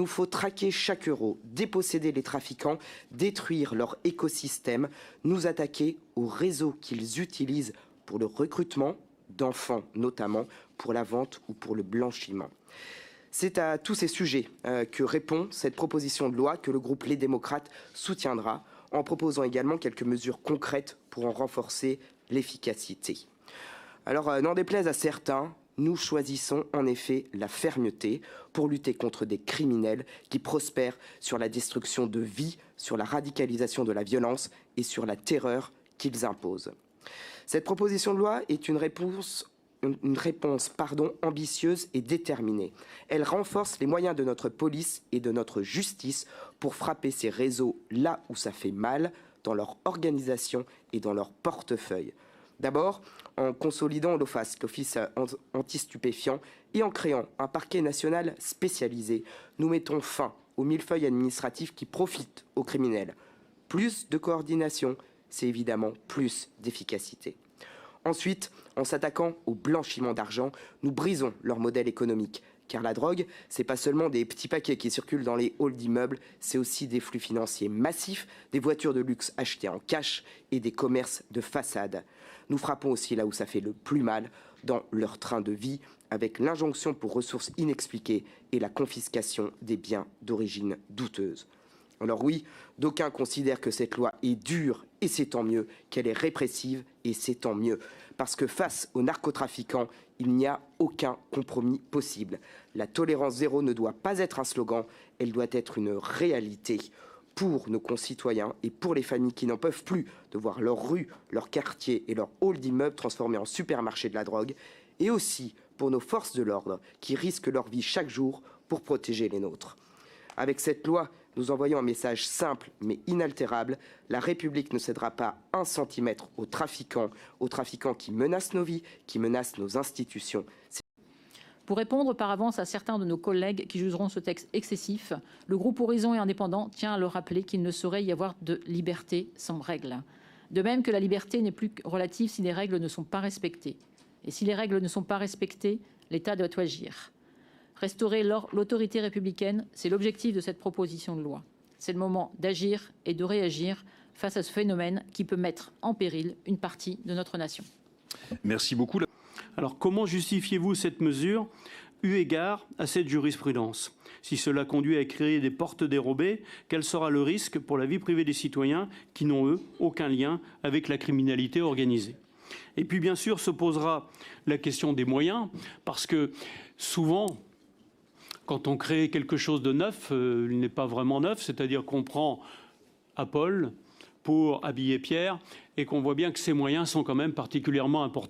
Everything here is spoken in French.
faut traquer chaque euro, déposséder les trafiquants, détruire leur écosystème, nous attaquer aux réseaux qu'ils utilisent pour le recrutement d'enfants, notamment pour la vente ou pour le blanchiment. C'est à tous ces sujets que répond cette proposition de loi que le groupe Les Démocrates soutiendra, en proposant également quelques mesures concrètes pour en renforcer l'efficacité. Alors, n'en déplaise à certains, nous choisissons en effet la fermeté pour lutter contre des criminels qui prospèrent sur la destruction de vies, sur la radicalisation de la violence et sur la terreur qu'ils imposent. Cette proposition de loi est une réponse ambitieuse et déterminée. Elle renforce les moyens de notre police et de notre justice pour frapper ces réseaux là où ça fait mal, dans leur organisation et dans leur portefeuille. D'abord, en consolidant l'OFAS, l'Office anti-stupéfiants, et en créant un parquet national spécialisé, nous mettons fin aux millefeuilles administratifs qui profitent aux criminels. Plus de coordination, c'est évidemment plus d'efficacité. Ensuite, en s'attaquant au blanchiment d'argent, nous brisons leur modèle économique. Car la drogue, c'est pas seulement des petits paquets qui circulent dans les halls d'immeubles, c'est aussi des flux financiers massifs, des voitures de luxe achetées en cash et des commerces de façade. Nous frappons aussi là où ça fait le plus mal, dans leur train de vie, avec l'injonction pour ressources inexpliquées et la confiscation des biens d'origine douteuse. Alors oui, d'aucuns considèrent que cette loi est dure, et c'est tant mieux, qu'elle est répressive, et c'est tant mieux. Parce que face aux narcotrafiquants, il n'y a aucun compromis possible. La tolérance zéro ne doit pas être un slogan, elle doit être une réalité pour nos concitoyens et pour les familles qui n'en peuvent plus de voir leur rue, leur quartier et leur hall d'immeuble transformés en supermarché de la drogue, et aussi pour nos forces de l'ordre qui risquent leur vie chaque jour pour protéger les nôtres. Avec cette loi, nous envoyons un message simple mais inaltérable. La République ne cédera pas un centimètre aux trafiquants qui menacent nos vies, qui menacent nos institutions. Pour répondre par avance à certains de nos collègues qui jugeront ce texte excessif, le groupe Horizon et Indépendants tient à le rappeler qu'il ne saurait y avoir de liberté sans règles. De même que la liberté n'est plus relative si les règles ne sont pas respectées. Et si les règles ne sont pas respectées, l'État doit agir. Restaurer l'autorité républicaine, c'est l'objectif de cette proposition de loi. C'est le moment d'agir et de réagir face à ce phénomène qui peut mettre en péril une partie de notre nation. Merci beaucoup. Alors, comment justifiez-vous cette mesure eu égard à cette jurisprudence? Si cela conduit à créer des portes dérobées, quel sera le risque pour la vie privée des citoyens qui n'ont, eux, aucun lien avec la criminalité organisée? Et puis, bien sûr, se posera la question des moyens, parce que souvent, quand on crée quelque chose de neuf, il n'est pas vraiment neuf, c'est-à-dire qu'on prend à Paul pour habiller Pierre et qu'on voit bien que ces moyens sont quand même particulièrement importants.